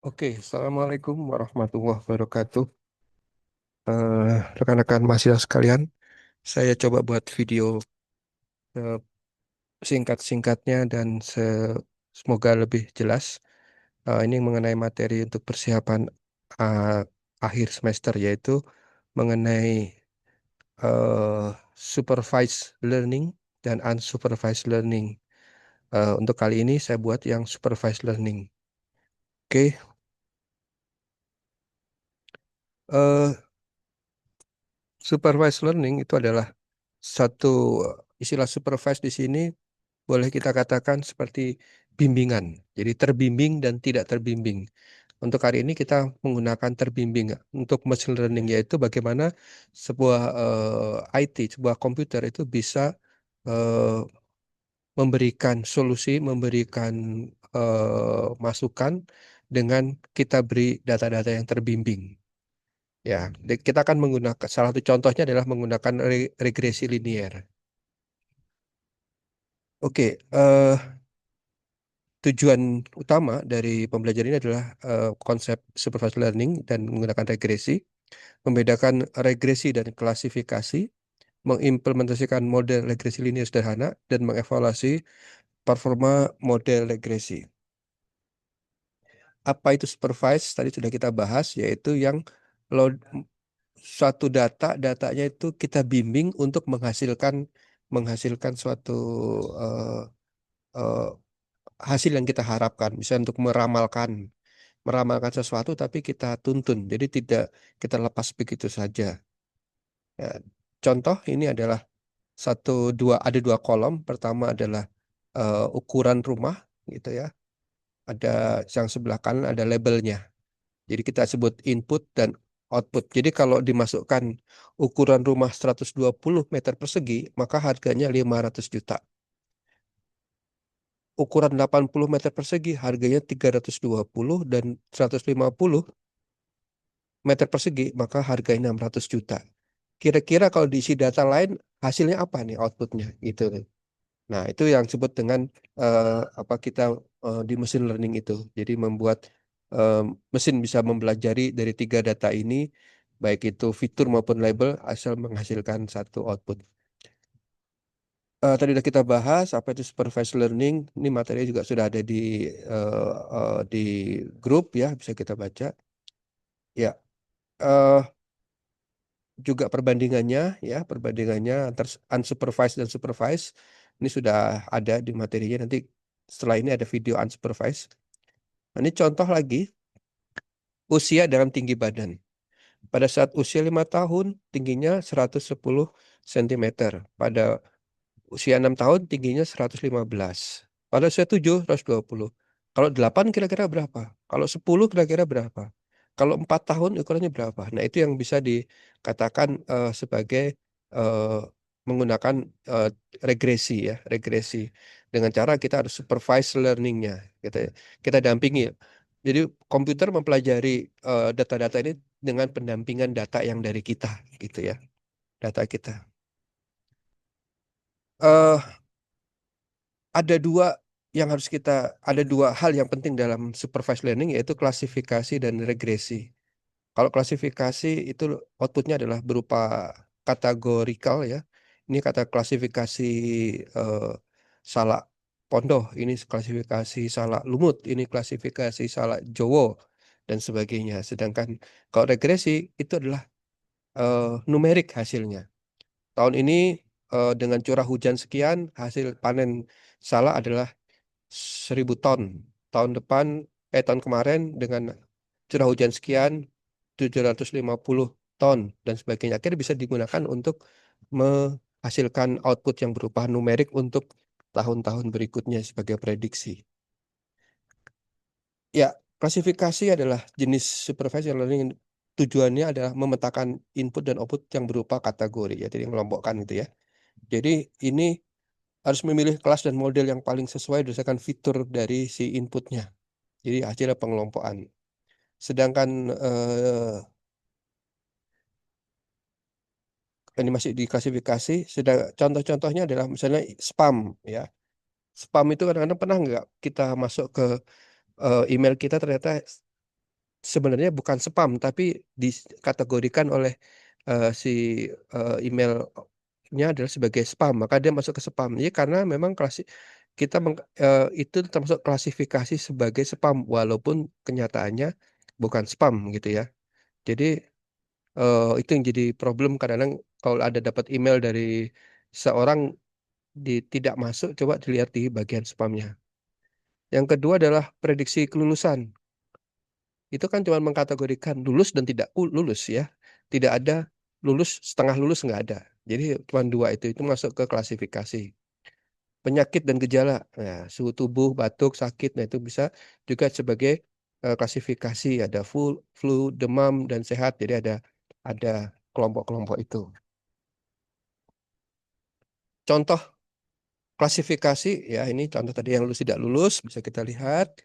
Oke, Assalamualaikum warahmatullahi wabarakatuh. Rekan-rekan mahasiswa sekalian, saya coba buat video eh, singkat-singkatnya dan semoga lebih jelas. Ini mengenai materi untuk persiapan eh, akhir semester, yaitu mengenai supervised learning dan unsupervised learning. Untuk kali ini saya buat yang supervised learning. Oke, eh, supervised learning itu adalah satu istilah supervised di sini boleh kita katakan seperti bimbingan. Jadi terbimbing dan tidak terbimbing. Untuk hari ini kita menggunakan terbimbing untuk machine learning, yaitu bagaimana sebuah IT, sebuah komputer itu bisa eh, memberikan solusi, memberikan masukan dengan kita beri data-data yang terbimbing. Ya, kita akan menggunakan salah satu contohnya adalah menggunakan regresi linier. Oke, tujuan utama dari pembelajaran ini adalah konsep supervised learning dan menggunakan regresi, membedakan regresi dan klasifikasi, mengimplementasikan model regresi linear sederhana, dan mengevaluasi performa model regresi. Apa itu supervised? Tadi sudah kita bahas, yaitu yang load suatu datanya itu kita bimbing untuk menghasilkan menghasilkan suatu eh, eh, hasil yang kita harapkan, misalnya untuk meramalkan sesuatu tapi kita tuntun, jadi tidak kita lepas begitu saja. Ya, contoh ini adalah ada dua kolom. Pertama adalah ukuran rumah, gitu ya. Ada yang sebelah kanan ada labelnya. Jadi kita sebut input dan output. Jadi kalau dimasukkan ukuran rumah 120 meter persegi, maka harganya 500 juta. Ukuran 80 meter persegi harganya 320, dan 150 meter persegi maka harganya 600 juta. Kira-kira kalau diisi data lain hasilnya apa nih outputnya gitu. Nah, itu yang disebut dengan eh, apa kita di machine learning itu. Jadi membuat eh, mesin bisa mempelajari dari tiga data ini, baik itu fitur maupun label, asal menghasilkan satu output. Tadi sudah kita bahas apa itu supervised learning. Ini materi juga sudah ada di grup ya, bisa kita baca. Ya, juga perbandingannya antara unsupervised dan supervised. Ini sudah ada di materinya. Nanti setelah ini ada video unsupervised. Nah, ini contoh lagi usia dalam tinggi badan. Pada saat usia 5 tahun, tingginya 110 cm. Pada usia 6 tahun, tingginya 115. Pada usia 7, 120. Kalau 8 kira-kira berapa? Kalau 10 kira-kira berapa? Kalau 4 tahun ukurannya berapa? Nah, itu yang bisa dikatakan sebagai eh, menggunakan eh, regresi ya, regresi. Dengan cara kita harus supervise learning-nya. Kita dampingi. Jadi komputer mempelajari data-data ini dengan pendampingan data yang dari kita, gitu ya, data kita. eh ada dua hal yang penting dalam supervised learning, yaitu klasifikasi dan regresi. Kalau klasifikasi itu outputnya adalah berupa kategorikal ya. Ini kata klasifikasi eh, salak pondoh, ini klasifikasi salak lumut, ini klasifikasi salak Jowo dan sebagainya. Sedangkan kalau regresi itu adalah numerik hasilnya. Tahun ini dengan curah hujan sekian, hasil panen salak adalah 1.000 ton. Tahun depan, tahun kemarin dengan curah hujan sekian, 750 ton dan sebagainya. Akhirnya bisa digunakan untuk menghasilkan output yang berupa numerik untuk tahun-tahun berikutnya sebagai prediksi. Ya, klasifikasi adalah jenis supervised learning. Tujuannya adalah memetakan input dan output yang berupa kategori, ya, jadi mengelompokkan itu ya. Jadi ini harus memilih kelas dan model yang paling sesuai berdasarkan fitur dari si inputnya. Jadi hasilnya pengelompokan. Sedangkan ini masih diklasifikasi. Contoh-contohnya adalah misalnya spam ya. Spam itu kadang-kadang pernah nggak kita masuk ke email kita, ternyata sebenarnya bukan spam, tapi dikategorikan oleh si emailnya adalah sebagai spam, maka dia masuk ke spam. Jadi karena memang itu termasuk klasifikasi sebagai spam, walaupun kenyataannya bukan spam gitu ya. Jadi itu yang jadi problem kadang-kadang kalau ada dapat email dari seorang tidak masuk, coba dilihat di bagian spamnya. Yang kedua adalah prediksi kelulusan. Itu kan cuma mengkategorikan lulus dan tidak lulus ya. Tidak ada lulus, setengah lulus nggak ada. Jadi cuma dua itu masuk ke klasifikasi. Penyakit dan gejala, nah, suhu tubuh, batuk, sakit, nah itu bisa juga sebagai klasifikasi. Ada flu, demam, dan sehat. Jadi ada kelompok-kelompok itu. Contoh klasifikasi, ya ini contoh tadi yang lulus tidak lulus, bisa kita lihat.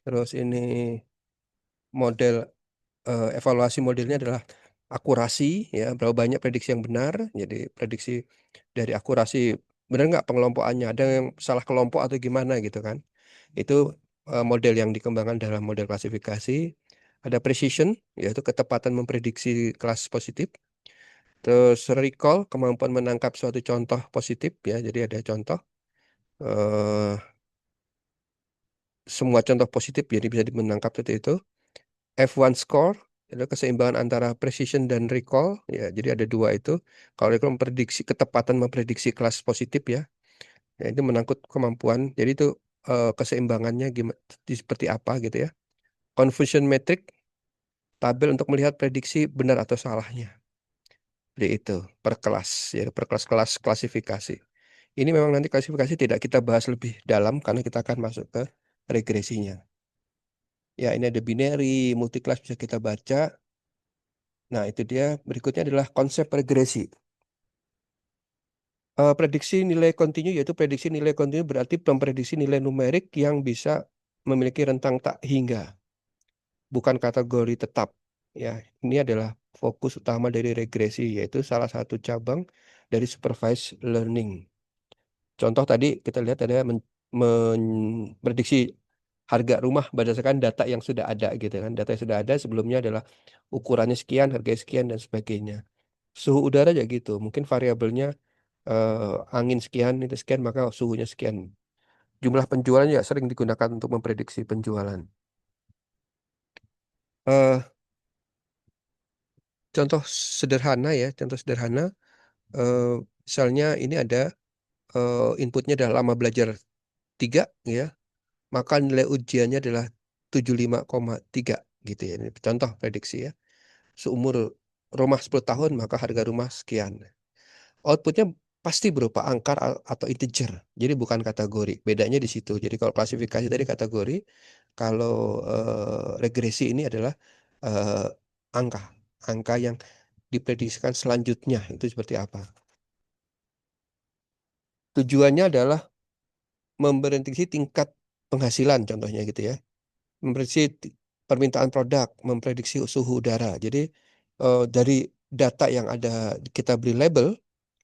Terus ini model evaluasi modelnya adalah akurasi, ya berapa banyak prediksi yang benar. Jadi prediksi dari akurasi benar nggak pengelompokannya, ada yang salah kelompok atau gimana gitu kan. Itu model yang dikembangkan dalam model klasifikasi. Ada precision, yaitu ketepatan memprediksi kelas positif. Terus recall, kemampuan menangkap suatu contoh positif, ya. Jadi ada contoh, eh, semua contoh positif, jadi bisa menangkap seperti itu. F1 score, itu keseimbangan antara precision dan recall, ya. Jadi ada dua itu. Kalau recall ketepatan memprediksi kelas positif, ya. Ya, itu menangkut kemampuan. Jadi itu keseimbangannya gimana, seperti apa gitu ya. Confusion metric, tabel untuk melihat prediksi benar atau salahnya. Jadi itu per kelas, ya per kelas-kelas klasifikasi. Ini memang nanti klasifikasi tidak kita bahas lebih dalam karena kita akan masuk ke regresinya. Ya ini ada binary, multiclass bisa kita baca. Nah itu dia, berikutnya adalah konsep regresi. Prediksi nilai kontinu, yaitu prediksi nilai kontinu berarti memprediksi nilai numerik yang bisa memiliki rentang tak hingga, bukan kategori tetap. Ya, ini adalah fokus utama dari regresi, yaitu salah satu cabang dari supervised learning. Contoh tadi kita lihat ada memprediksi harga rumah berdasarkan data yang sudah ada gitu kan. Data yang sudah ada sebelumnya adalah ukurannya sekian, harga sekian dan sebagainya. Suhu udara ya gitu. Mungkin variabelnya angin sekian, itu sekian, maka suhunya sekian. Jumlah penjualan ya sering digunakan untuk memprediksi penjualan. Eh, Contoh sederhana ya, contoh sederhana. eh, Misalnya ini ada inputnya adalah lama belajar 3 ya, maka nilai ujiannya adalah 75,3 gitu ya. Ini contoh prediksi ya. Seumur rumah 10 tahun maka harga rumah sekian. Outputnya pasti berupa angka atau integer. Jadi bukan kategori. Bedanya di situ. Jadi kalau klasifikasi tadi kategori, kalau regresi ini adalah eh, angka. Angka yang diprediksikan selanjutnya itu seperti apa. Tujuannya adalah memprediksi tingkat penghasilan contohnya gitu ya. Memprediksi permintaan produk, memprediksi suhu udara. Jadi dari data yang ada kita beri label,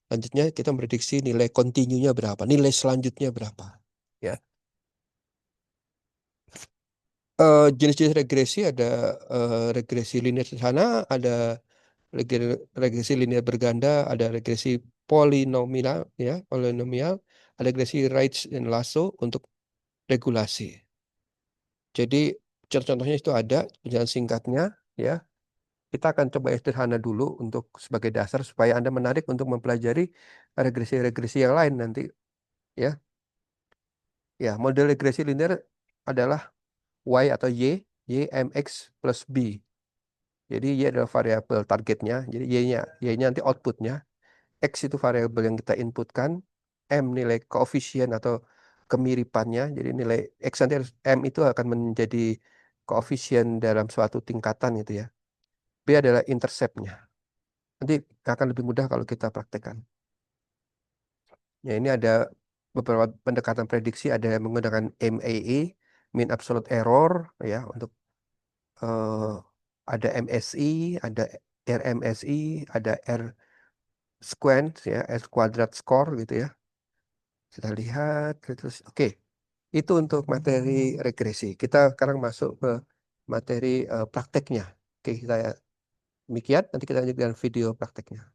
lanjutnya kita memprediksi nilai kontinunya berapa, nilai selanjutnya berapa. Ya. Jenis-jenis regresi ada regresi linear sederhana, ada regresi linear berganda, ada regresi polinomial, ya, polinomial, ada regresi Rayleigh dan Lasso untuk regulasi. Jadi contoh-contohnya itu ada penjelasan singkatnya, ya. Kita akan coba yang sederhana dulu untuk sebagai dasar supaya Anda menarik untuk mempelajari regresi-regresi yang lain nanti, ya. Ya, model regresi linear adalah Y atau Y MX plus B. Jadi Y adalah variabel targetnya, jadi Y-nya nanti outputnya, X itu variabel yang kita inputkan, M nilai koefisien atau kemiripannya, jadi nilai X nanti M itu akan menjadi koefisien dalam suatu tingkatan gitu ya. B adalah interceptnya. Nanti akan lebih mudah kalau kita praktekkan. Ya ini ada beberapa pendekatan prediksi, ada yang menggunakan MAE, mean absolute error, ya untuk eh, ada MSI, ada RMSI, ada R squared ya, R kuadrat score gitu ya. Kita lihat terus. Oke, itu untuk materi regresi. Kita sekarang masuk ke materi, prakteknya. Oke, demikian, nanti kita lanjut dengan video prakteknya.